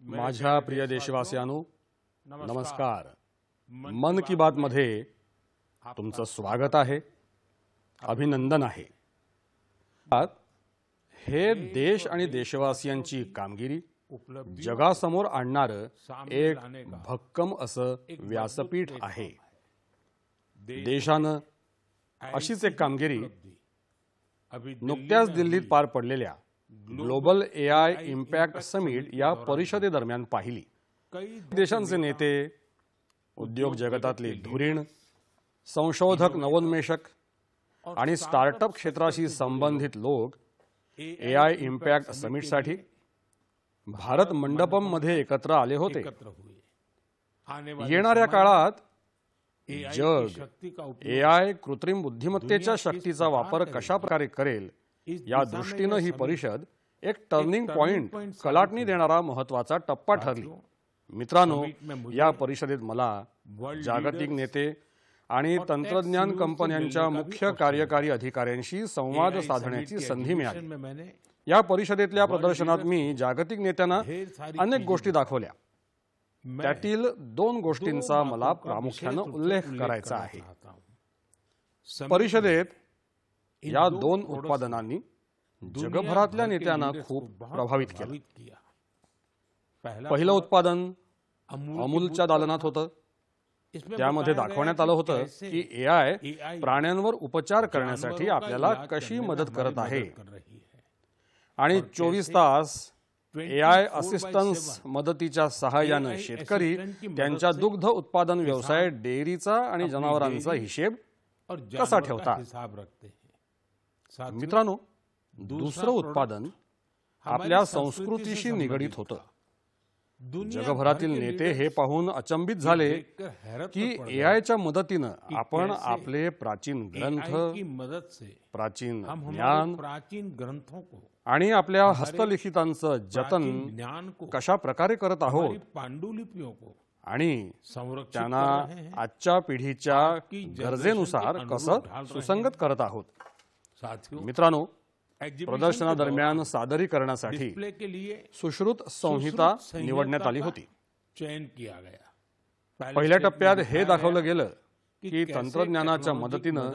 माझ्या प्रिय देशवासियांनो, नमस्कार। मन की बात मध्ये तुमचं स्वागत आहे, अभिनंदन आहे। हे देश आणि देशवासियांची कामगिरी जगासमोर आणणारं एक भक्कम असं व्यासपीठ आहे। देशानं अशीच एक कामगिरी नुकत्याच दिल्लीत पार पडलेल्या ग्लोबल एआय इम्पॅक्ट समिट या परिषदेदरम्यान पाहिली। देशांचे नेते, उद्योग जगतातले धुरीण, संशोधक, नवोन्मेषक आणि स्टार्टअप क्षेत्राशी संबंधित लोक एआय इम्पॅक्ट समिटसाठी भारत मंडपम मध्ये एकत्र आले होते। येणाऱ्या काळात जग एआय कृत्रिम बुद्धिमत्तेच्या शक्तीचा वापर कशा प्रकारे करेल या दृष्टीने ही परिषद एक टर्निंग पॉइंट, कलाटणी देणारा महत्त्वाचा टप्पा ठरली। मित्रांनो, या परिषदेत मला जागतिक नेते आणि तंत्रज्ञान कंपन्यांच्या मुख्य कार्यकारी अधिकाऱ्यांशी संवाद साधण्याची संधी मिळाली। या परिषदेतल्या प्रदर्शनात मी जागतिक नेत्यांना अनेक गोष्टी दाखवल्या। त्यातील दोन गोष्टींचा मला प्रामुख्याने उल्लेख करायचा आहे। परिषदेत या दोन उत्पादनांनी जगभरातल्या नेत्यांना खूप प्रभावित केलं। पहिलं उत्पादन अमूलच्या दालनात होतं। त्यामध्ये दाखवण्यात आलं होतं की एआय प्राण्यांवर उपचार करण्यासाठी आपल्याला कशी मदत करत आहे आणि 24 तास एआय असिस्टन्स मदतीच्या सहाय्याने शेतकरी त्यांच्या दुग्ध उत्पादन व्यवसाय, डेअरीचा आणि जनावरांचा हिशेब कसा ठेवतात। मित्रांनो, दुसरं उत्पादन आपल्या संस्कृतीशी निगडित होतं। जगभरातील नेते हे पाहून अचंबित झाले की एआयच्या मदतीने आपण आपले प्राचीन ग्रंथ, प्राचीन ज्ञान आणि आपल्या हस्तलिखितांचं जतन कशा प्रकारे करत आहोत आणि त्यांना आजच्या पिढीच्या गरजेनुसार कसं सुसंगत करत आहोत। मित्रांनो, प्रदर्शनादरम्यान सादरीकरणासाठी सुश्रुत संहिता निवडण्यात आली होती। पहिल्या टप्प्यात हे दाखवलं गेलं की तंत्रज्ञानाच्या मदतीने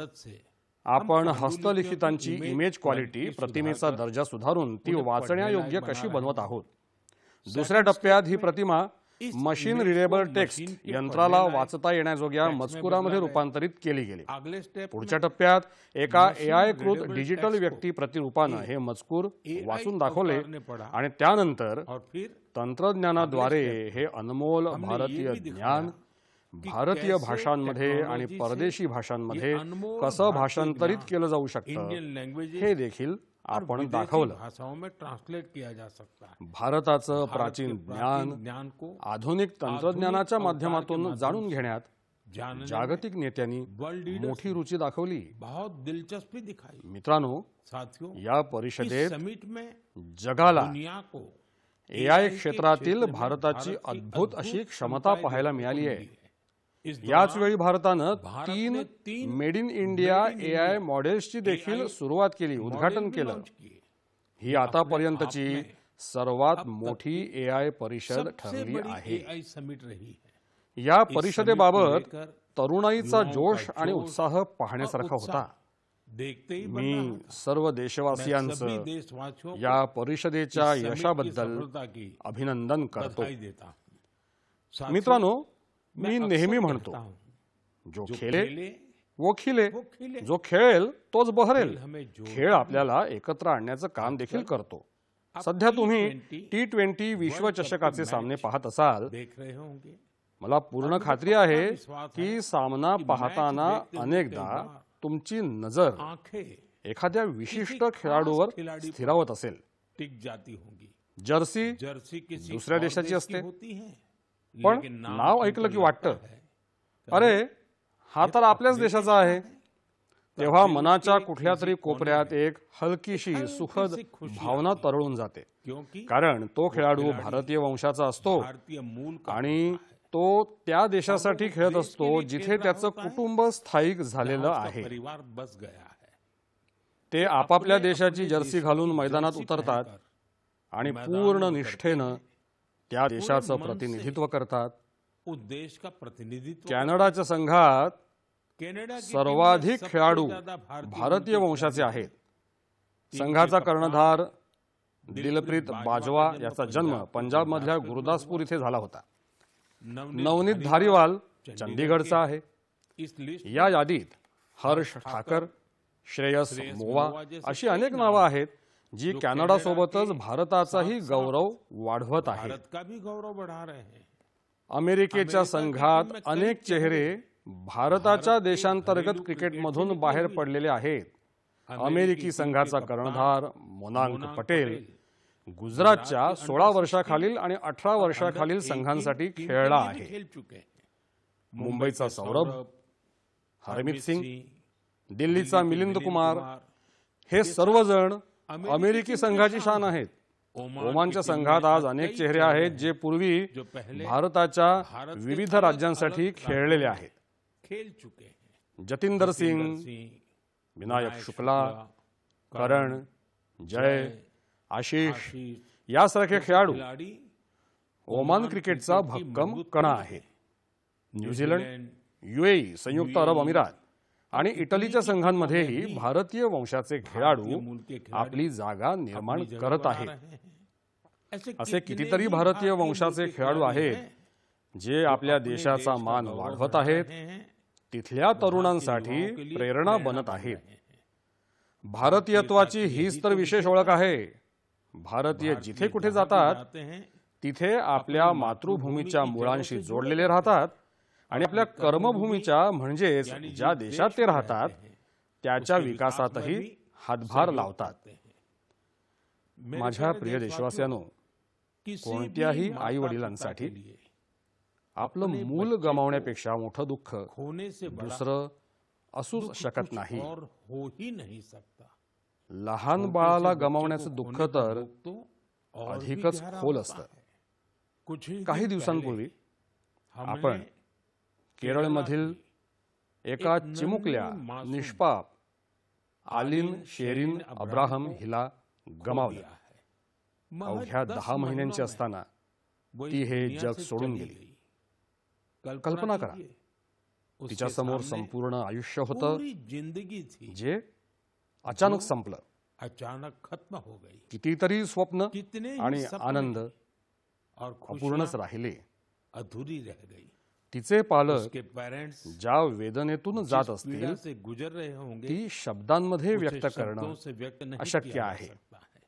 आपण हस्तलिखितांची इमेज क्वालिटी, प्रतिमेचा दर्जा सुधारून ती वाचण्यायोग्य कशी बनवत आहोत। दुसऱ्या टप्प्यात ही प्रतिमा मशीन रिडेबल टेक्स्ट, यंत्राला वाचता येण्याजोग्या मजकुरामध्ये रूपांतरित केली गेली। पुढच्या टप्प्यात एका एआय कृत डिजिटल व्यक्ती प्रतिरूपाने हे मजकूर वाचून दाखवले आणि त्यानंतर तंत्रज्ञानाद्वारे हे अनमोल भारतीय ज्ञान भारतीय भाषांमध्ये आणि परदेशी भाषांमध्ये कसं भाषांतरित केलं जाऊ शकतं हे देखील आपण दाखवलं। भारताचं प्राचीन ज्ञान आधुनिक तंत्रज्ञानाच्या माध्यमातून जाणून घेण्यात जागतिक नेत्यांनी मोठी रुची दाखवली। मित्रांनो, या परिषदेत जगाला एआय क्षेत्रातील भारताची अद्भुत अशी क्षमता पाहायला मिळाली आहे। याच वेळी भारतानं 3 मेड इन इंडिया एआय मॉडेल्सची देखील सुरुवात केली, उद्घाटन केलं। ही आतापर्यंतची सर्वात मोठी एआय परिषद ठरली आहे। या परिषदेबाबत तरुणाईचा जोश आणि उत्साह पाहण्यासारखा होता। मी सर्व देशवासियांचं या परिषदेच्या यशाबद्दल अभिनंदन करतो। मित्रांनो, मी नेहमी म्हणतो, जो खेळे वो खिले, जो खेळेल तोच बहरेल। खेळ आपल्याला एकत्र आणण्याचं काम देखील करतो। सध्या तुम्ही T20 विश्वचषकाचे सामने पाहत असाल। मला पूर्ण खात्री आहे की सामना पाहताना अनेकदा तुमची नजर एखाद्या विशिष्ट खेळाडूवर स्थिरावत असेल। जर्सी दुसऱ्या देशाची असते, पण नाव ऐकलं की वाटतं, अरे हा तर आपल्याच देशाचा आहे। तेव्हा मनाच्या कुठल्या तरी कोपऱ्यात एक हलकीशी सुखद भावना तरळून जाते, कारण तो खेळाडू भारतीय वंशाचा असतो आणि तो त्या देशासाठी खेळत असतो जिथे त्याचं कुटुंब स्थायिक झालेलं आहे। ते आपापल्या देशाची जर्सी घालून मैदानात उतरतात आणि पूर्ण निष्ठेनं त्या देशाचं प्रतिनिधित्व करतात। उस देश का प्रतिनिधित्व कॅनडाच्या संघात कॅनडा के सर्वाधिक खेळाडू भारतीय वंशाचे आहेत। संघाचा कर्णधार दिलप्रीत बाजवा याचा जन्म पंजाबमधल्या गुरदासपूर इथे झाला होता। नवनीत धारीवाल चंदीगडचा आहे। इस लिस्ट या यादीत हर्ष ठाकर, श्रेयस मोवा अशी अनेक नावं आहेत जी कॅनडासोबतच भारताचाही गौरव वाढवत आहेत। भारत का भी गौरव बढ़ा रहे हैं। अमेरिकेच्या संघात अनेक चेहरे भारताच्या देशांतर्गत क्रिकेटमधून बाहेर पडलेले आहेत। अमेरिकी संघाचा कर्णधार मोनांक पटेल गुजरातच्या 16 वर्षाखालील आणि 18 वर्षाखालील संघांसाठी खेळला आहे। खेल चुके हैं। मुंबईचा सौरभ, हरमित सिंग, दिल्लीचा मिलिंद कुमार हे सर्वजण अमेरिकी संघाची शान आहेत। ओमानच्या संघात आज अनेक चेहरे आहेत जे पूर्वी भारताच्या विविध राज्यांसाठी खेळलेले आहेत। खेल चुके हैं। जतिंदर सिंग, विनायक शुक्ला, करण, जय, आशीष यासारखे खेळाडू खिलाड़ी ओमान क्रिकेटचा भक्कम कणा आहे। न्यूझीलंड, यूएई, संयुक्त अरब अमिरात आणि इटलीच्या संघांमध्येही भारतीय वंशाचे खेळाडू आपली जागा निर्माण करत आहेत। असे कितीतरी भारतीय वंशाचे खेळाडू आहेत जे आपल्या देशाचा मान वाढवत आहेत, तिथल्या तरुणांसाठी प्रेरणा बनत आहेत। भारतीयत्वाची हीच तर विशेष ओळख आहे। भारतीय जिथे कुठे जातात तिथे आपल्या मातृभूमीच्या मुळांशी जोडलेले राहतात आणि आपल्या कर्मभूमीच्या म्हणजेच ज्या देशात ते राहतात त्याच्या विकासातही हातभार लावतात। माझ्या प्रिय देशवासियांनो, कोणत्याही आई वडिलांसाठी आपलं मूल गमावण्यापेक्षा मोठं दुःख दुसरं असूच शकत नाही। हो ही नहीं सकता। लहान बाळाला गमावण्याचं दुःख तर अधिकच खोल असतं। काही दिवसांपूर्वी आपण केरळमधील एका चिमुकल्या निष्पाप आलिन शेरिन अब्राहम हिला गमावलं। अवघ्या 10 महिन्यांची असताना ती हे जग सोडून गेली। कल्पना करा, तिच्या समोर संपूर्ण आयुष्य होतं जिंदगी थी जे अचानक संपलं। अचानक खत्म हो गई। कितीतरी स्वप्न कितने आणि आनंद और अपूर्णच राहिले। अधूरी रह गई। तिचे पालक उसके पेरेंट्स ज्या वेदनेतून जात असतील से गुजर रहे होंगे ती शब्दांमध्ये व्यक्त करणं शब्दों से व्यक्त नहीं अशक्य किया जा आहे। सकता है।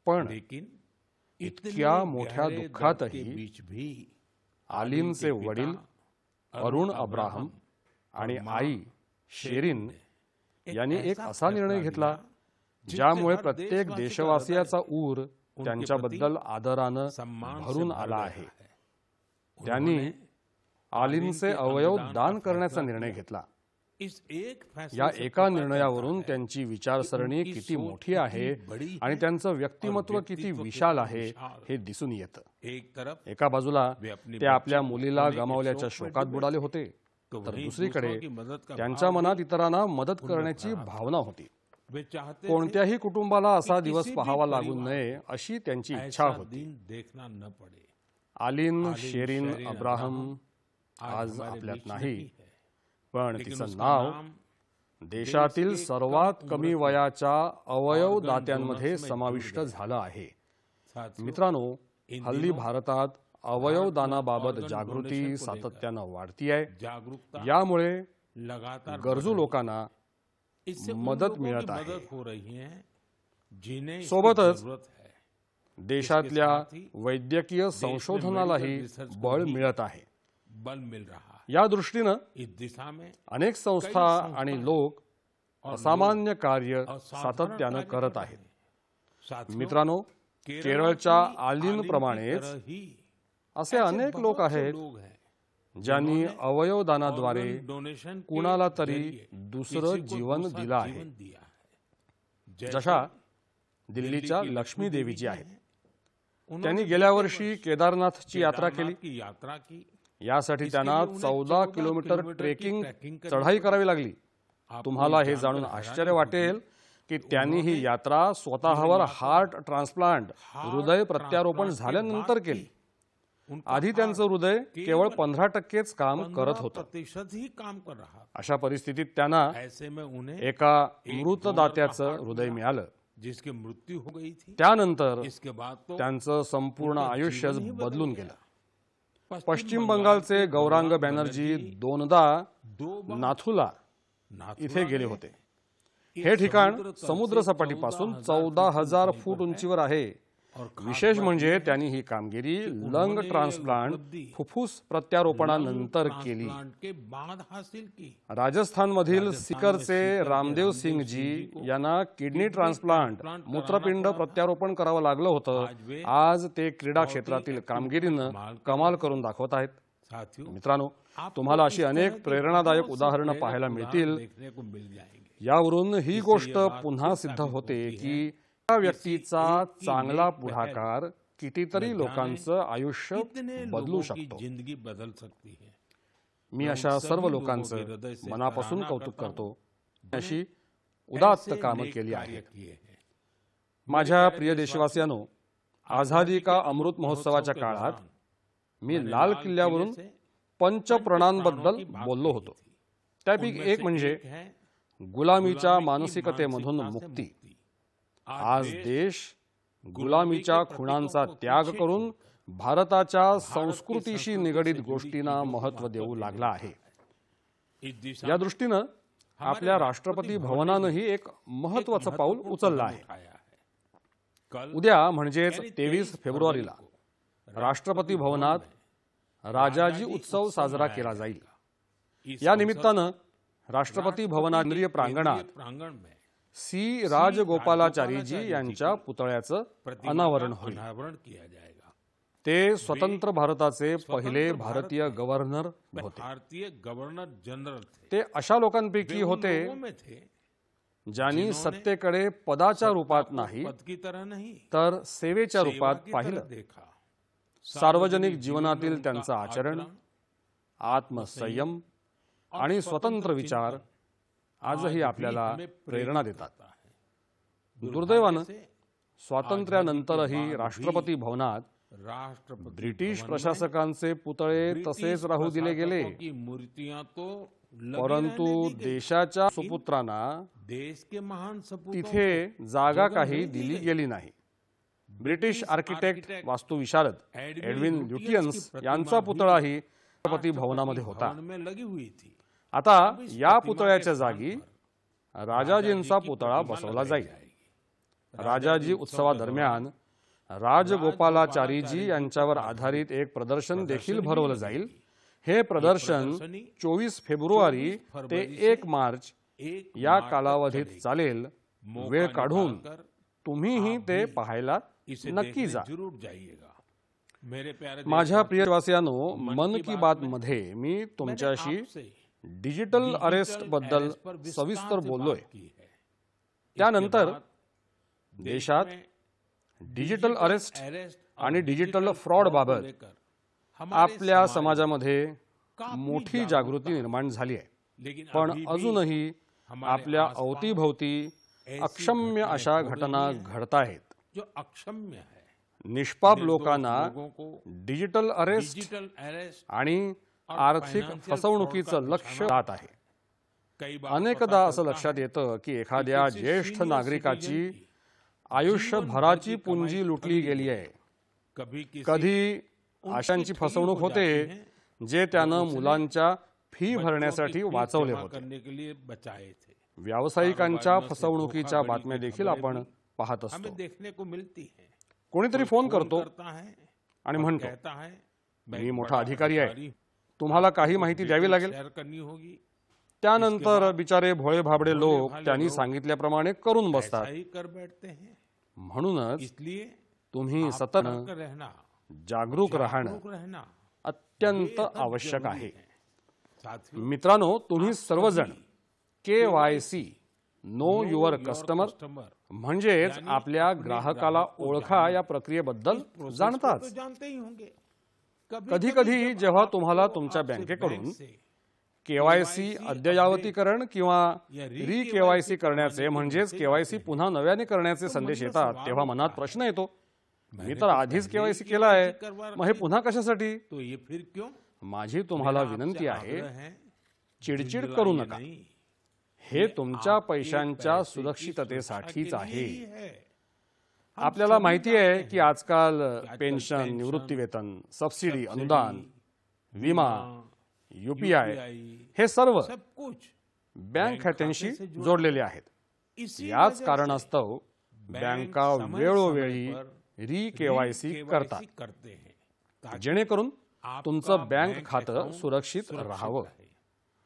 पण लेकिन इतक्या इतने मोठ्या गहरे दर्द दुःखातही के बीच भी आलिनचे वडील अरुण अब्राहम आणि आई शेरिन यांनी एक असा निर्णय घेतला ज्यामुळे प्रत्येक देशवासियाचा ऊर त्यांच्याबद्दल आदरानं भरून आला आहे। त्यांनी आलिनचे अवयव दान करण्याचा निर्णय घेतला। इस एक फैसले या से एका पता निर्णयावरून चलता है त्यांची विचारसरणी उनकी किती सोच मोठी आहे कितनी बड़ी आणि है त्यांचं व्यक्तिमत्व और किती व्यक्तित्व विशाल कितना आहे विशाल हे दिसून येतं। एक तरफ एका बाजूला वे अपनी ते आपल्या बच्ची मुलीला खोने के गमावल्याच्या शोक में शोकात डूबे बुडाले होते, तो तर वहीं दुसरीकडे दूसरों की मदद का त्यांच्या भाव मनात भी इतरांना मदत उनमें करण्याची भरा। भावना होती। वे चाहते थे कोणत्याही कुटुंबाला असा कि दिवस किसी भी पाहावा लागू परिवार नये अशी त्यांची इच्छा ऐसा होती। दिन देखना न पड़े। आलिन शेरिन अब्राहम आज हमारे आपल्यात बीच नाही, नहीं है, पण लेकिन तिचं उसका नाव नाम देशातील देश के सर्वात कम कमी उम्र वयाच्या अवयव organ दात्यांमध्ये donors में समाविष्ट जुड़ गया। झालं आहे। साथियों, मित्रांनो, इन हल्ली दिनों भारतात अवयव दानाबाबत organ जागृती donation को लेकर सातत्यानं वाढतीये। जागरूकता यामुळे लगातार गरजू लोकांना इससे उन मदत लोगों की मिळत आहे। मदत हो रही है जिन्हें इसकी सोबतच जरूरत है। देशातल्या साथ ही वैद्यकीय संशोधनालाही medical research को बळ भी मिळत आहे। बल मिल रहा है। या दृष्टीनं इस दिशा में अनेक संस्था आणि लोक और असामान्य कार्य असाधारण सातत्यानं कार्य करत कर आहेत। रहे हैं। साथियों, मित्रांनो, केरळच्या आलिन प्रमाणेच असे अनेक लोक आहेत ज्यांनी अवयवदानाद्वारे कुणाला तरी दुसरं जीवन दिलं आहे। जशा दिल्लीच्या लक्ष्मी देवीजी आहेत, त्यांनी गेल्या वर्षी केदारनाथची यात्रा केली। यासाठी त्यांना 14 किलोमीटर ट्रेकिंग चढाई करावी लागली। तुम्हाला हे जाणून आश्चर्य वाटेल की त्यांनी ही यात्रा स्वतःवर हार्ट ट्रान्सप्लांट हृदय प्रत्यारोपण झाल्यानंतर केली। आधी त्यांचं हृदय केवळ 15%च काम करत होतं. 15% ही काम कर रहा था। अशा परिस्थितीत त्यांना ऐसे में उन्हें एका मृतदात्याचं हृदय मिळालं. जिसकी मृत्यु हो गई थी, त्यानंतर इसके बाद तो त्यांचं संपूर्ण आयुष्यच जीवन ही बदलून गया। गेलं. पश्चिम बंगालचे गौरांग बॅनर्जी दोनदा दो बार नाथुला नाथुला इथे गेले में होते. एक हे ठिकाण समुद्र तल से समुद्र सपाटीपासून 14,000 फूट उंचीवर आहे. और विशेष म्हणजे त्यांनी ही कामगिरी लंग ट्रान्सप्लांट फुफ्फुस प्रत्यारोपणानंतर केली. ट्रांसप्लांट के बाद हासिल की। राजस्थानमधील सिकरचे रामदेव सिंगजी यांना किडनी ट्रान्सप्लांट मूत्रपिंड प्रत्यारोपण करावं लागलं होतं. आज ते क्रीडा क्षेत्रातील कामगिरीनं कमाल करून दाखवत आहेत. साथियों, मित्रांनो, तुम्हाला अशी अनेक प्रेरणादायक उदाहरणं पाहायला मिळतील. देखने को मिल जाएंगे। यावरून ही गोष्ट पुन्हा सिद्ध होते की त्या व्यक्तीचा चांगला पुढाकार कितीतरी लोकांचं आयुष्य कितने बदलू लोगों की शकतो. जिंदगी बदल सकती है। मी अशा सर्व लोकांचं मनापासून कौतुक करतो. अशी उदात्त ऐसे कामं नेक केली कार्य आहेत. किए हैं। माझ्या प्रिय देशवासियांनो, आझादी का अमृत महोत्सवाच्या काळात मी लाल किल्ल्यावरून पंचप्रणांबद्दल बोललो होतो. त्यापैकी एक म्हणजे गुलामीच्या मानसिकतेमधून मुक्ती. आज देश गुलामीच्या खुणांचा त्याग करून भारताच्या संस्कृतीशी निगडीत गोष्टींना महत्त्व देऊ लागला आहे. इस दिशा या दृष्टीनं आपल्या राष्ट्रपती भवनानंही एक महत्त्वाचं पाऊल उचललं आहे. आया है। कल उद्या म्हणजेच 23 फेब्रुवारीला राष्ट्रपती भवनात राजाजी उत्सव साजरा केला जाईल. या निमित्तानं राष्ट्रपती भवना केंद्रीय प्रांगणात प्रांगण में सी राजगोपालाचारीजी यांच्या पुतळ्याचं अनावरण होईल. अनावरण किया जाएगा। ते स्वतंत्र भारताचे पहिले भारतीय गव्हर्नर होते. भारतीय गवर्नर जनरल थे। ते अशा लोकांपैकी वे उन होते लोगों में थे ज्यांनी सत्तेकडे पदाच्या रूपात नाही पद की तरह नहीं, तर सेवेच्या रूपात सेवा की पाहिलं. तरह देखा। सार्वजनिक जीवनातील त्यांचं आचरण, आत्मसंयम आणि स्वतंत्र विचार आजही आपल्याला प्रेरणा देतात. दुर्दैवानं स्वातंत्र्यानंतरही राष्ट्रपती भवनात राष्ट्रपति ब्रिटिश प्रशासकांचे पुतळे तसेच राहू दिले गेले. की मूर्तियां तो लगी परंतु रहने दी गई। देशाच्या सुपुत्रांना देश के महान सपूतों तिथे जागा काही दिली गेली नाही. ब्रिटिश आर्किटेक्ट वास्तुविशारद एडविन ल्युटियन्स यांचा पुतळाही राष्ट्रपती भवनामध्ये होता. भवन में लगी हुई थी। आता या पुतळ्याच्या जागी राजाजींचा पुतळा बसवला जाईल. राजाजी उत्सवादरम्यान राजगोपालाचारीजी यांच्यावर आधारित एक प्रदर्शन देखील भरवलं जाईल. हे प्रदर्शन 24 फेब्रुवारी ते 1 मार्च एक या कालावधीत चालेल. वेळ काढून तुम्हीही ते पाहायला इसे नक्की देखने जा. जरूर जाइएगा। मेरे प्यारे माझ्या प्रिय वासियांनो, मन की बात मध्ये मी तुमच्याशी आपसे डिजिटल अरेस्ट बद्दल अरेस्ट पर विस्तार सविस्तर से बोललोय. बात की है। त्यानंतर इसके बाद देशात में डिजिटल अरेस्ट अरेस्ट आणि डिजिटल फ्रॉड बाबत लेकर हमारे आपल्या समाज समाजामध्ये काफी मोठी जागरूकता जागृती निर्माण झाली आहे. लेकिन पण अभी भी अजूनही हमारे आपल्या आसपास अवतीभवती ऐसी अक्षम्य घटनाएं अशा हो घटना रही हैं घडत आहेत. जो अक्षम्य है। निष्पाप निर्दोष लोकांना लोगों को डिजिटल अरेस्ट डिजिटल अरेस्ट आणि आर्थिक फायनान्शियल फसवणुकीचं फ्रॉड का लक्ष जात आहे. कई बार अनेकदा पता असं चलता लक्षात है येतं की एखाद्या किसी ज्येष्ठ senior नागरिकाची citizen की आयुष्यभराची जीवनभर की पुंजी कमाई लुटली ठगी गेली गेली आहे. कभी किसी कधी उनकी आशांची ठगी फसवणूक हो होते जाती है, जे त्यानं उसने मुलांच्या फी बच्चों भरण्यासाठी की फीस वाचवले जमा होते. करने के लिए बचाए थे। व्यावसायिकांच्या कारोबारियों से फसवणुकीच्या धोखाधड़ी बातम्या की देखील खबरें आपण भी पाहत असतो. हमें देखने को मिलती है। कोणीतरी फोन करतो करता है आणि और म्हणतो, कहता है मैं मी एक मोठा बड़ा अधिकारी आहे, अधिकारी तुम्हाला काही माहिती द्यावी लागेल. शेअर करनी होगी। त्यानंतर बिचारे भोळे भाबडे लोक भाले त्यांनी लोक सांगितल्याप्रमाणे करून ऐसा बसतात. ही कर बैठते हैं। म्हणूनच इसलिए तुम्ही आप सतत सतर्क रहना, जागरूक राहणं जागरूक रहना अत्यंत बेहद आवश्यक जरूरी आहे. है। साथियों, मित्रांनो, तुम्ही सर्वजण KYC know know your your customer customer म्हणजेच आपल्या ग्राहकाला ओळखा या प्रक्रियेबद्दल प्रोसेस जाणताच. को तो जानते ही होंगे। कधी कधी जेव्हा तुम्हाला तुमच्या बँकेकडून KYC अद्ययावतीकरण किंवा री KYC करण्याचे म्हणजेच KYC पुन्हा नव्याने करण्याचे संदेश येतात, तेव्हा मनात प्रश्न येतो मी तर आधीच केवायसी केला आहे, करवा मग हे पुन्हा कशासाठी? तो ये फिर क्यों? माझी तुम्हाला विनंती आहे, आग्रह है, चिडचिड करू चिल्लाइए नका. नहीं. हे तुमच्या आपके पैशांच्या पैसे की सुरक्षिततेसाठीच सुरक्षा के आहे. लिए ही है. हम आपल्याला सभी माहिती जानते आहे हैं की आजकाल आजकाल पेन्शन, पेन्शन, निवृत्तीवेतन, सबसिडी, सबसिडी, अनुदान, विमा, यूपीआय UPI, हे सर्व सब कुछ बँक खात्यांशी खाते से जुड़ा जोडलेले आहेत. इसी याच वजह से कारणास्तव बँका समय वेळोवेळी समय पर री केवायसी KYC करतात, करते हैं ताकि जेणेकरून आपका तुमचं बँक बैंक खातं अकाउंट सुरक्षित राहावं. रहे.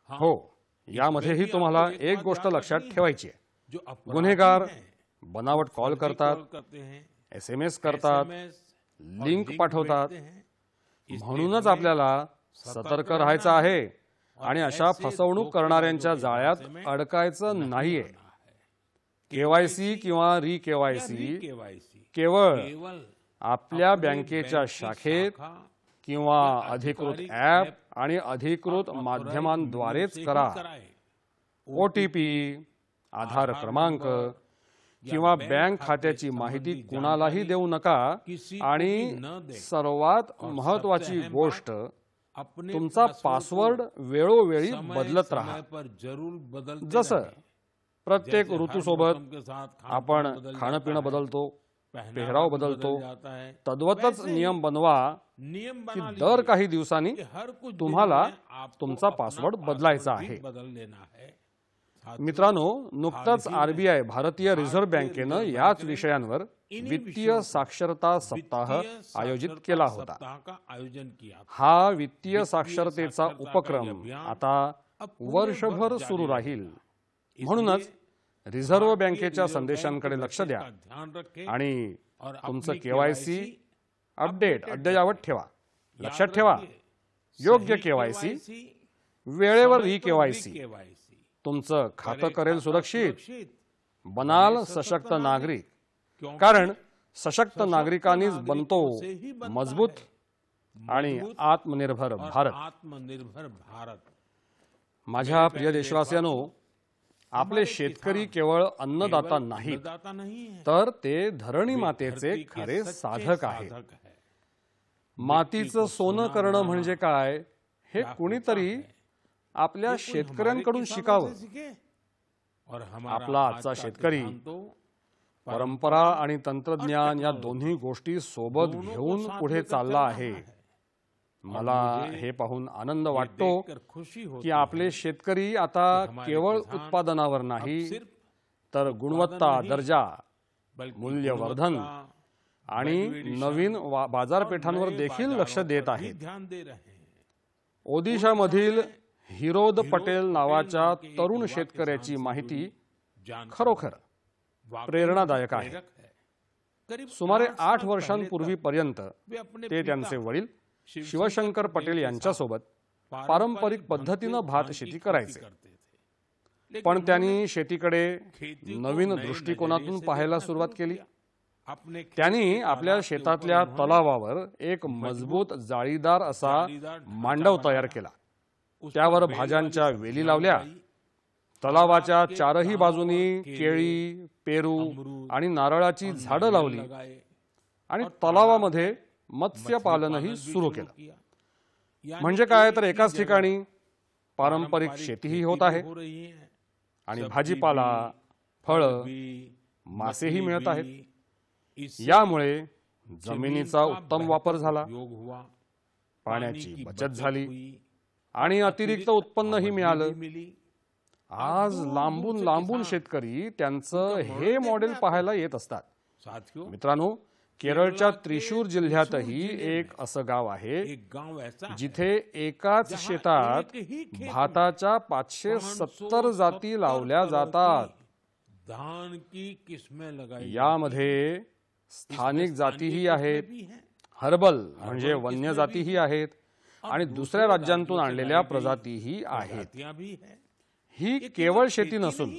हाँ, हो, यामध्येही भी तुम्हाला आपको एक एक बात गोष्ट याद लक्षात रखनी है. ठेवायची आहे. जो अपराधी गुन्हेगार हैं, बनावट कॉल फर्जी करतात, कॉल करते हैं, SMS करतात, SMS और लिंक लिंक पाठवतात. भेजते हैं. इसलिए म्हणूनच हमें आपल्याला सतर्क राहायचं आहे आणि अशा फसवणूक करणाऱ्यांच्या जाळ्यात अडकायचं नाहीये. केवायसी किंवा री केवायसी KYC केवळ केवल आपल्या अपने बँकेच्या बैंक की शाखेत शाखा किंवा अधिकृत अधिकाधिक ॲप ॲप आणि अधिकृत और माध्यमांद्वारेच से ही करा. कराए. OTP, आधार क्रमांक किंवा बँक खात्याची माहिती कुणालाही देऊ नका. आणि सर्वात महत्वाची गोष्ट, अपने तुमचा पासवर्ड वेळोवेळी बदलत राहा. समय पर जरूर बदलते जसं रहें. प्रत्येक जैसे हर ऋतूसोबत मौसम के साथ आपण खान-पान बदल खाणं जाता पिणं है, बदलतो, पहनावा पेहराव भी बदलतो. बदल जाता है. तद्वतच वैसे ही नियम बनवा नियम की बना दर लीजिए काही दिवसांनी कि हर कुछ दिन तुम्हाला में आपको तुमचा अपना पासवर्ड बदलायचा पासवर्ड भी आहे. बदल लेना है. साथियों, मित्रांनो, नुकताच हाल ही में RBI भारतीय रिझर्व्ह बँकेनं रिझर्व्ह याच बँकेने विषयांवर इन्हीं वित्तीय विषयों पर साक्षरता सप्ताह वित्तीय आयोजित साक्षरता केला होता. सप्ताह का आयोजन किया था. हा वित्तीय साक्षरतेचा साक्षरता का उपक्रम अभियान आता अब पूरे वर्षभर वर्ष सुरू जारी राहील. इसलिए म्हणूनच रिझर्व्ह भारतीय बँकेच्या रिझर्व्ह संदेशांकडे बँक लक्ष के द्या मैसेज का ध्यान रखें आणि और तुमचं अपनी केवायसी KYC अपडेट अद्ययावत ठेवा. याद लक्षात ठेवा, रखिए, योग्य सही केवायसी, KYC, वेळेवर समय री पर केवायसी KYC, तुमचं खातं करे करेल खाता सुरक्षित, सुरक्षित, बनाल बने सशक्त नागरिक. नागरिक. क्योंकि कारण सशक्त सशक्त नागरिकांनीच नागरिकों बनतो से ही बनता मजबूत है आणि मजबूत आत्मनिर्भर और भारत. आत्मनिर्भर भारत. माझ्या प्रिय देशवासियांनो, आपले हमारे शेतकरी किसान केवळ अन्नदाता केवल नाहीत, अन्नदाता नहीं है, तर ते धरणी वे मातेचे धरती के खरे सच्चे साधक आहेत. साधक है. मातीचं सोनं करणं बनाना म्हणजे काय, हे क्या कुणीतरी होता है? आपल्या ये कोई शेतकऱ्यांकडून हमारे शिकावं. किसानों से सीखे. और हमारा आपला आज आजचा का शेतकरी किसान तो परंपरा आणि तंत्रज्ञान या दोन्ही गोष्टी सोबत दोनों को घेऊन साथ पुढे लेकर चालला चल रहा आहे. है. मला मुझे हे पाहून आनंद ये वाटतो देखकर खुशी होती की आपले है शेतकरी आता कि हमारे केवळ किसान उत्पादनावर अब नाही, सिर्फ तर गुणवत्ता, नहीं, दर्जा बल्कि मूल्यवर्धन गुणवत्ता, आणि valuation नवीन बाजारपेठांवर और नए देखील बाजारों लक्ष देत पर भी आहेत. ध्यान दे रहे हैं. ओदिशामधील हिरोद हिरोद पटेल नावाच्या नावाके एक तरुण युवा शेतकऱ्याची किसान से माहिती जुड़ी जानकारी खरोखर वाकई प्रेरणादायक आहे. प्रेरक है. करीब सुमारे 8 8 साल वर्षांपूर्वीपर्यंत वे अपने ते पिता त्यांचे वडील शिवशंकर शिवशंकर पटेल पटेल के यांच्यासोबत साथ पारंपरिक पद्धतीनं भात धान की शेती खेती करायचे. करते थे. लेकिन पण उन्होंने त्यांनी शेतीकडे खेती को नवीन नए दृष्टिकोनातून नजरिए से पाहायला देखना सुरुवात शुरू केली. किया. अपने खेत त्यांनी के आपल्या तालाब के शेतातल्या ऊपर उन्होंने तलावावर एक मजबूत जाळीदार असा जाळीदार ढांचा मांडव तयार बनाया. केला. उस त्यावर पर भाज्यांच्या बेलवाली वेली सब्जियां लावल्या. उगाई. तलावाच्या तालाब के चारही किनारों बाजूनी पर केळी, पेरू अमरूद आणि नारळाची और झाडं नारियल लावली लगाए आणि और तलावामध्ये मछली मत्स्यपालनही पालन भी सुरू केलं. किया. यानी म्हणजे काय, एक तर ही एकाच जगह ठिकाणी पारंपरिक शेतीही खेती होत भी आहे हो रही है, आणि सब्जी भाजीपाला, भी, फळं, भी, मासेही मछली मिळत आहेत. भी. इससे यामुळे जमीन जमिनीचा का उत्तम बेहतर वापर झाला, उपयोग हुआ, पाण्याची पानी की बचत झाली हुई, आणि अतिरिक्त उत्पन्नही आमदनी मिळालं. भी मिली. आज लांबून लांबून शेतकरी त्यांचं हे मॉडेल पाहायला येत असतात. साथियों, मित्रांनो, केरळच्या त्रिशूर जिल्ह्यातही एक असं गाव आहे एक गांव ऐसा है जिथे एकाच जहां शेतात एक ही खेत में भाताच्या 570 जाती लावल्या जातात. धान की किस्में लगाई यामध्ये स्थानिक जातीही आहेत, भी हैं. हर्बल म्हणजे वन्य जातीही आहेत आणि दुसऱ्या राज्यांतून आणलेल्या प्रजातीही आहेत. जातियां भी हैं. ही केवळ शेती नसून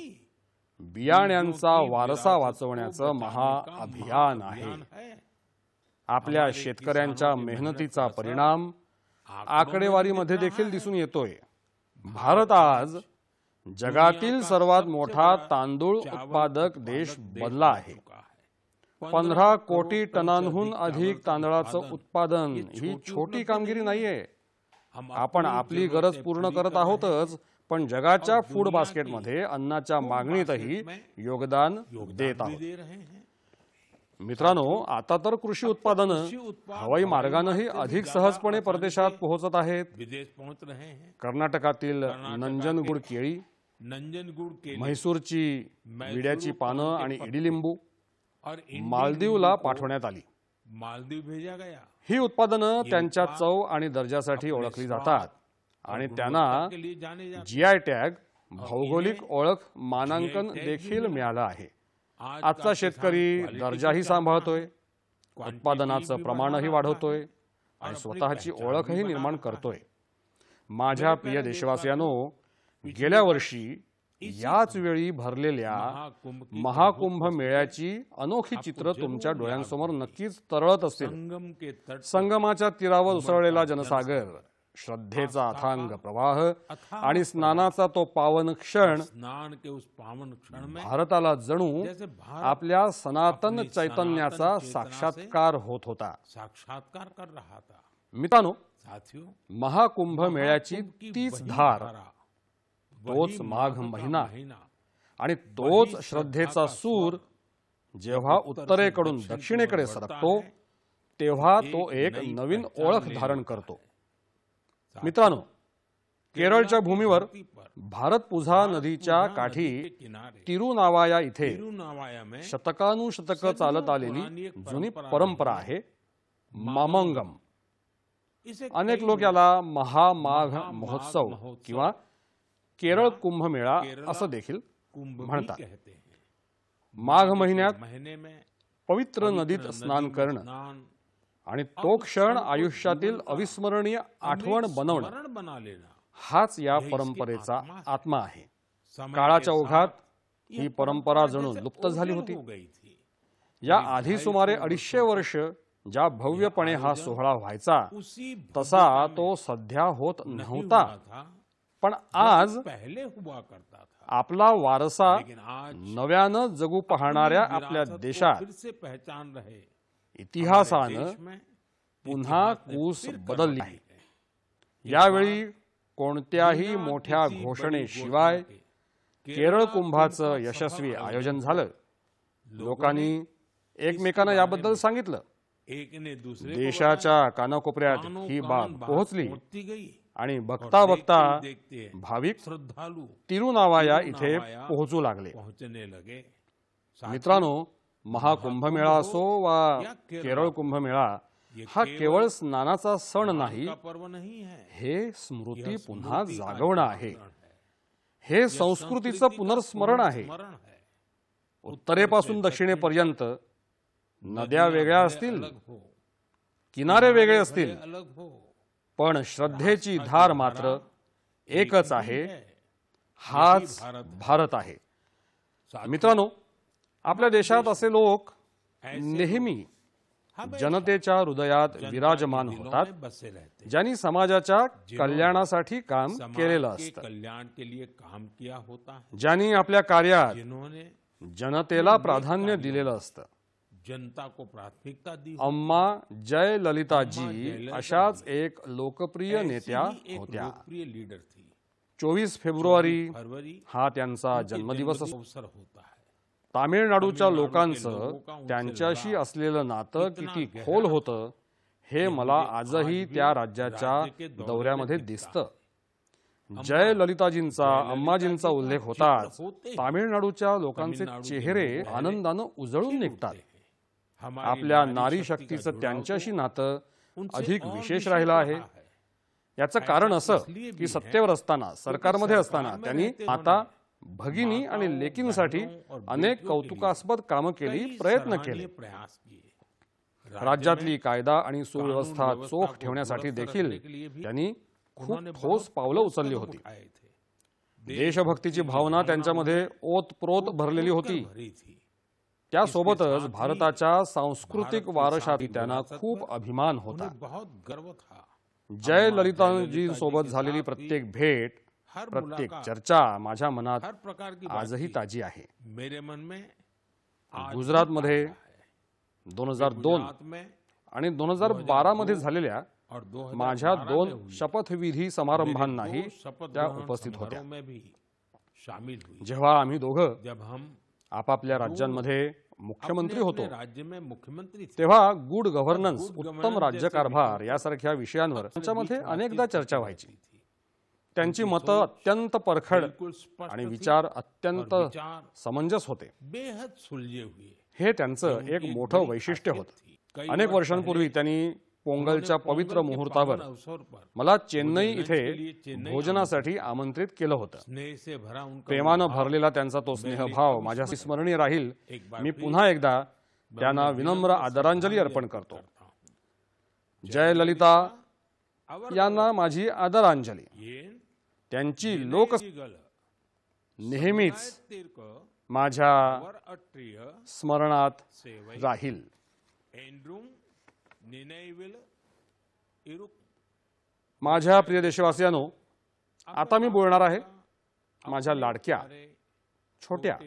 बियाण्यांचा वारसा वाचवण्याचं महाअभियान आहे. आपल्या शेतकऱ्यांच्या मेहनतीचा परिणाम आकडेवारीमध्ये देखील दिसून येतोय. भारत आज जगातील सर्वात मोठा तांदूळ उत्पादक देश बनला आहे. 15 कोटी टनांहून अधिक तांदळाचं उत्पादन ही छोटी कामगिरी नाहीये. आपण आपली गरज पूर्ण करत आहोतच, पण जगाच्या फूड बास्केटमध्ये अन्नाच्या मागणीतही योगदान देत आहोत. दे रहे हैं. मित्रांनो, आता तर कृषी उत्पादनं हवाई मार्गानंही अधिक सहजपणे परदेशात पोहोचत आहेत. विदेश पहुंच रहे हैं. कर्नाटकातील नंजनगुड केळी, नंजनगुड के म्हैसूरची विड्याची पानं आणि इडिलिंबू और मालदीवला पाठवण्यात आली. मालदीव भेजा गया. ही उत्पादनं त्यांच्या चव आणि दर्जासाठी ओळखली जातात आणि त्यांना के लिए जाने जाते. जीआय टॅग भौगोलिक ओळख मानांकन देखील मिळालं आहे. आजचा शेतकरी दर्जाही सांभाळतोय, उत्पादनाचं प्रमाणही वाढवतोय आणि स्वतःची ओळखही निर्माण करतोय. माझ्या प्रिय देशवासियांनो, गेल्या वर्षी याच वेळी भरलेल्या महाकुंभ मेळ्याची अनोखी चित्र तुमच्या डोळ्यांसमोर नक्कीच तरळत असतील. संगम के तट संगमाच्या तीरावर उसळलेला जनसागर, श्रद्धेचा अथांग प्रवाह आणि स्नानाचा तो पावन क्षण स्नान के उस पावन क्षण में भारताला जणू जैसे भारत आपल्या सनातन चैतन्याचा साक्षात्कार होत होता. साक्षात्कार कर रहा था. मित्रांनो, साथियों, महाकुंभ मेळ्याची तीच वही धार, धारा, तोच वही माघ का महिना महीना, आणि तोच श्रद्धेचा सूर जेव्हा उत्तरेकडून दक्षिणेकडे सरकतो तेव्हा तो एक नवीन ओळख धारण करतो. मित्रांनो, केरळच्या भूमीवर भारतपुझा नदीच्या काठी किनारे तिरुनावाया इथे तिरुनावाया में शतकानुशतकं चालत आलेली जुनी परंपरा आहे मामंगम. इसे अनेक लोक याला महामाघ महोत्सव किंवा केरळ कुंभमेळा असं देखील कुंभ भी म्हणतात. कहते हैं. माघ महिन्यात महीने में पवित्र नदीत स्नान करणं स्नान आणि तो क्षण आयुष्यातील अविस्मरणीय आठवण बनवणं स्मरण बना लेना हाच या परंपरेचा आत्मा आहे. समय काळाच्या के ओघात साथ ही परंपरा जणू लुप्त झाली होती. हो गई थी. या आधी सुमारे 250 वर्ष ज्या भव्यपणे हा सोहळा व्हायचा उसी तसा तो सध्या होत नव्हता. हुआ था, पण आज पहले हुआ करता था. आपला वारसा लेकिन आज नव्यानं जगू पाहणाऱ्या अपनी आपल्या विरासत को देशात फिर से पहचान रहे इतिहासानं देश में पुन्हा इतिहास ने कूस फिर बदलली करवली आहे. है. यावेळी कोणत्याही मोठ्या किसी घोषणेशिवाय बड़ी घोषणा के केरळ कुंभाचं कुंभ यशस्वी सफल आयोजन झालं. लोकांनी एकमेकांना याबद्दल सांगितलं. एक ने दूसरे को देशाच्या कानाकोपऱ्यात बताया, ही कानों बाब कान बात पोहोचली पहुंचती गई. आणि और बघता बघता देखते ही भाविक श्रद्धालु तिरुनावाया इथे तिरुनावाया पोहोचू लागले. पहुंचने लगे. मित्रांनो, महाकुंभमेळा असो वा केरळ कुंभमेळा हा केवळ स्नानाचा सण नाही, का पर्व नहीं है. हे स्मृती पुन्हा जागवणं आहे. हे संस्कृतीचं पुनर्स्मरण आहे. स्मरण है. उत्तरेपासून दक्षिणेपर्यंत नद्या वेगळ्या असतील, अलग हो, किनारे वेगळे असतील, अलग हो, पण श्रद्धेची धार मात्र एकच आहे. हाच भारत आहे. मित्रांनो, आपल्या देशात असे लोक नेहमी जनतेच्या हृदयात विराजमान होतात, बसे रहते. ज्यांनी समाजाच्या कल्याणासाठी काम केलेलं के असतं, कल्याण के लिए काम किया होता है. ज्यांनी आपल्या कार्यात जिन्होंने जनतेला प्राधान्य दिलेलं असतं. जनता को प्राथमिकता दी. अम्मा जय ललिताजी अशाच एक लोकप्रिय नेत्या ऐसी ही एक होत्या. लोकप्रिय लीडर थी. 24 फेब्रुवारी फरवरी हा त्यांचा जन्मदिवस असतो. अवसर होता है. तामिळनाडूच्या लोकांचं त्यांच्याशी असलेलं नातं किती खोल होतं हे मला आजही त्या राज्याच्या दौऱ्यामध्ये दिसतं. जय ललिताजींचा, अम्माजींचा उल्लेख होताच तामिळनाडूच्या लोकांचे चेहरे आनंदानं उजळून निघतात. आपल्या नारी शक्तीचं त्यांच्याशी नातं अधिक विशेष राहिलं आहे. याचं कारण असं की सत्तेवर असताना, सरकारमध्ये असताना त्यांनी आता भगिनी आणि लेकींसाठी अनेक कौतुकास्पद कामं केली, प्रयत्न केले. प्रयास किए. राज्यातली कायदा आणि सुव्यवस्था चोख ठेवण्यासाठी देखील त्यांनी खूप ठोस पावलं उचलली होती. उठाए थे. देशभक्तीची भावना त्यांच्यामध्ये ओतप्रोत भरलेली होती. भरी थी. त्यासोबतच भारताच्या सांस्कृतिक वारशात त्यांना खूप अभिमान होता. उन्हें बहुत गर्व था. जय ललिताजी सोबत झालेली प्रत्येक भेट, हर प्रत्येक मुलाकात, चर्चा माझ्या मनात हर प्रकार की आजही ताजी आहे. मेरे मन में आज गुजरातमध्ये भी ताजा है. 2002 गुजरात में आणि 2012 मध्ये झालेल्या और 2012 माझ्या में 2 हुई शपथविधी समारंभांनाही दो शपथ त्या ग्रहण उपस्थित होत्या। समारोह में भी शामिल हुई। जेव्हा आम्ही दोघं जब हम आपापल्या राज्यांमध्ये मुख्यमंत्री होतो अपने राज्य में मुख्यमंत्री थे, तेव्हा गुड गव्हर्नन्स गुड उत्तम गव्हर्नन्स राज्यकारभार यासारख्या विषयांवर त्यांच्यामध्ये अनेकदा चर्चा व्हायची। त्यांची मतं अत्यंत परखड बिल्कुल स्पष्ट आणि थी विचार अत्यंत और विचार समंजस होते। बेहद सुलझे हुए। हे त्यांचं एक उनकी मोठं बड़ी वैशिष्ट्य खासियत होतं। थी। कई अनेक वर्ष वर्षांपूर्वी त्यांनी पोंगलच्या उन्होंने पवित्र पोंगल के मुहूर्तावर पावन अवसर पर मला चेन्नई मुझे इथे लंच के लिए चेन्नई भोजनासाठी आमंत्रित केलं होतं। स्नेह से भरा उनका प्रेमानं भाव भरलेला त्यांचा तो स्नेहभाव माझ्याशी स्मरणीय राहील। एक बार मी फिर पुन्हा एकदा त्यांना विनम्र आदरांजली अर्पण करतो। जय ललिता यांना माझी आदरांजली। ये त्यांची लोक गल नेहमीच तीर्क माझ्या वर अट्रिय स्मरणात सेवई राहील। एंड्रुम निनेविल इरुक। माझ्या प्रिय देशवासियांनो, आता मी बोलणार आहे माझ्या लाडक्या छोट्या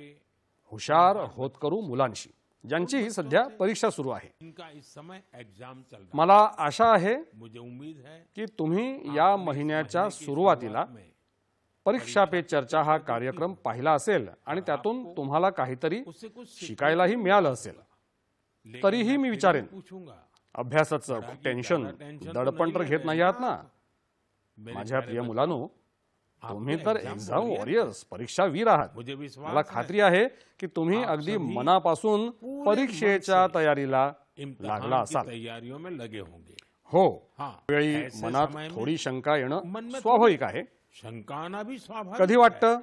हुशार होतकरू मुलांशी, ज्यांची सध्या परीक्षा सुरू आहे। इनका इस समय एग्जाम चल रहा मला आशा आहे है। मुझे उम्मीद है की तुम्ही या महिन्याच्या सुरुवातीला परीक्षा पे चर्चा हा कार्यक्रम पाहिला असेल आणि त्यातून तुम्हाला काहीतरी उससे कुछ शिकायलाही मिळालं असेल। लेकिन तरीही मी मैं विचारेन, पूछूंगा अभ्यासाचं टेन्शन दडपण तर घेत नाही आहात ना मेरे माझ्या प्यारे प्रिय बच्चों, मुलांनो? तुम्ही तर exam एक्झाम warrior वॉरियर्स, परीक्षा वीर आहात। मुझे विश्वास मला खात्री आहे की तुम्ही अगदी मनापासून परीक्षेच्या तयारीला लागला इम्तिहान की असाल। तैयारियों में लगे होंगे। हो, हाँ, वेळी ऐसे मनात समय में थोडी शंका येणं मन में स्वाभाविक आहे। शंका आना भी स्वाभाविक कधी है। वाटतं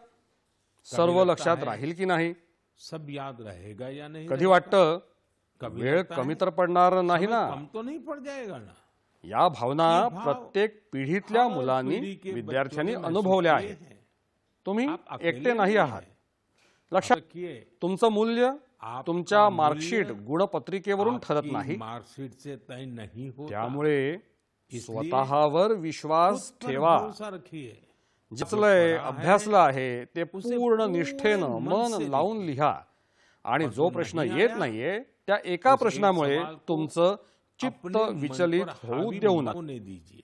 सर्व लगता लक्षात है राहील की नाही, सब याद रहेगा या नहीं कधी रहेगा? वाटतं कभी वेळ लगता कमी है, तर पडणार नाही समय ना। कम तो नहीं पड़ जाएगा ना। या भावना ये भाव प्रत्येक पिढीतल्या हर मुलांनी पिढी के विद्यार्थ्यांनी बच्चों ने अनुभवल्या महसूस आहेत। किए हैं। तुम्ही आप अकेले एकटे नाही नहीं आहात। हैं। लक्षात रखिए, तुमचं मूल्य आपका तुमच्या मूल्य मार्कशीट गुणपत्रिकेवरून ठरत आपकी नाही। मार्कशीट से तय नहीं होता। त्यामुळे इसलिए स्वतःवर विश्वास खुद पर ठेवा। भरोसा रखिए। जिचलंय पढ़ा है, अभ्यासलं आहे ते उसे पूर्ण पूरे निष्ठेनं मन मन से लावून लिहा आणि और जो जो प्रश्न नहीं येत आया, नाहीये त्या एका उस एक प्रश्नामुळे सवाल को तुमचं चित्त अपने मन विचलित पर होऊ हावी देऊ न नका। होने दीजिए।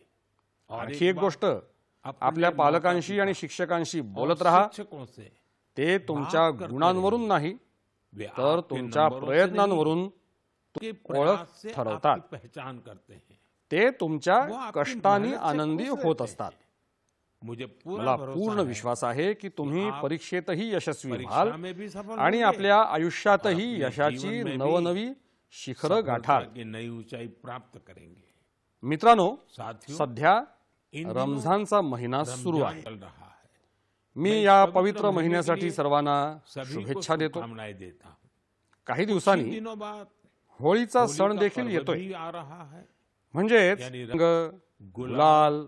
और आणखी एक बात गोष्ट, अपने आपल्या पालकांशी माता-पिता आणि शिक्षकांशी और बोलत राहा। शिक्षकों से ते तुमच्या करते गुणांवरून नाही वे तर आपके तुमच्या नंबरों से प्रयत्नांवरून नहीं, के ओळख प्रयास से ठरवतात। आपकी पहचान करते हैं। ते तुमच्या वो आपकी कष्टाने मेहनत से आनंदी खुश होत रहते असतात। हैं। मुझे पूरा मला भरोसा पूर्ण है विश्वास आहे की तुम्ही आप परीक्षेतही यशस्वी परीक्षा व्हाल में भी सफल आणि होंगे आपल्या और आयुष्यातही अपने यशाची जीवन में भी नवनवी शिखरं सफलता गाठाल। की नई ऊंचाई प्राप्त करेंगे। मित्रांनो, साथियों, सध्या इन दिनों रमझानचा महिना सुरू रमजान आहे। चल रहा है। मी मैं या इस पवित्र पवित्र महीने के महिन्यासाठी लिए सर्वांना सभी को शुभेच्छा देतो। शुभकामनाएं देता हूं। काही कुछ दिवसांनी दिनों बाद होळीचा होली सण का देखील पर्व येतोय। भी आ रहा है। म्हणजेच यानी रंग, गुलाल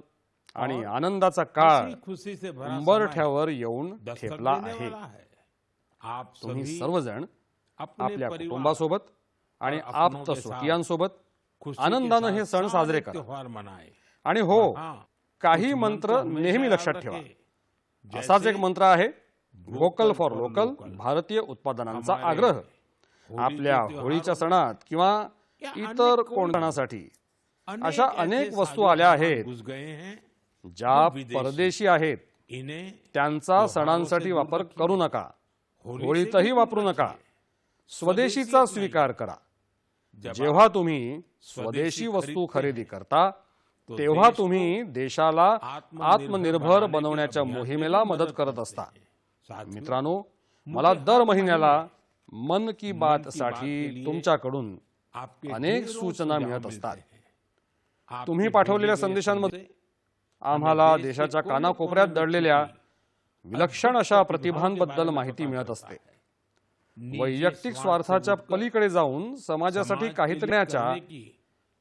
आणि आनंदाचा काळ खुशी खुशी से भरा समय उंबरठ्यावर येऊन दस्तक ठेपला देने आहे। वाला है। आप तुम्ही सभी सर्वजण अपने आपल्या परिवार कुटुंबासोबत आणि और अपनों आप्त के साथ स्वकीयांसोबत खुशी के आनंदानं साथ हे सण सारे साजरे करा। त्योहार मनाएं। आणि हो, हाँ, काही कुछ मंत्र हमेशा नेहमी याद लक्षात रखें। ठेवा। असाच एक मंत्र आहे, व्होकल फॉर लोकल, लोकल। भारतीय उत्पादनांचा हमारे आग्रह। होली आपल्या के होळीच्या त्योहारों सणात किंवा या इतर अनेक कोणत्या सणासाठी अनेक अशा ऐसे अनेक वस्तू साजो आल्या सामान आहेत घुस गए हैं ज्या जो विदेशी परदेशी आहेत। इन्हें त्यांचा त्योहारों सणांसाठी से दूर वापर रखिए। करू नका। होली से होळीतही भी वापरू दूर नका। रखिए। स्वदेशीचा स्वदेशी स्वीकार करा। जब जेव्हा आप तुम्ही स्वदेशी स्वदेशी वस्तू खरीदते खरेदी हैं, करता तो तेव्हा देश तुम्ही देशाला आत्मनिर्भर बनाने के बनवण्याच्या अभियान में मोहिमेला भी मदत करत करते असता। हैं। साथियों, मित्रांनो, मला दर महिन्याला मन की बात के साठी लिए तुमच्याकडून आपके अनेक ढेरों सूचना सुझाव मिळत मिलते असतात। हैं। आपके तुम्ही भेजे पाठवलेल्या गए संदेशांमध्ये संदेश आम्हाला हमें देश के देशाच्या कोने-कोने कानाकोपऱ्यात में दडलेल्या छिपी विलक्षण अशा प्रतिभांबद्दल माहिती मिळत असते। वैयक्तिक स्वार्थाच्या पलीकडे जाऊन समाजासाठी काहीतरी करण्याच्या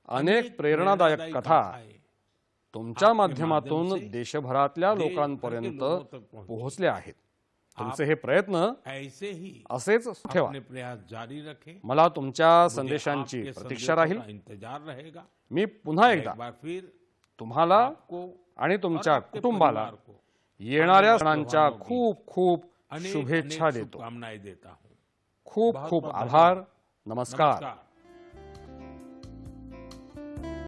अनेक प्रेरणादायक कथा तुमच्या माध्यमातून देशभरातल्या लोकांपर्यंत पोहोचल्या आहेत। तुमचे हे प्रयत्न ऐसे ही असेच ठेवा। अपने प्रयास जारी रखें। मला तुमच्या संदेशांची आपके प्रतीक्षा संदेशों राहील। का इंतजार रहेगा। मी पुन्हा एकदा एक बार फिर तुम्हाला आपको आणि तुमच्या और आपके कुटुंबाला परिवार को येणाऱ्या सणांच्या त्योहारों की खूप खूप अनेक शुभेच्छा अनेक देतो। शुभकामनाएं देता हूं। खूप बहुत खूप बहुत आभार। नमस्कार। नमस्कार।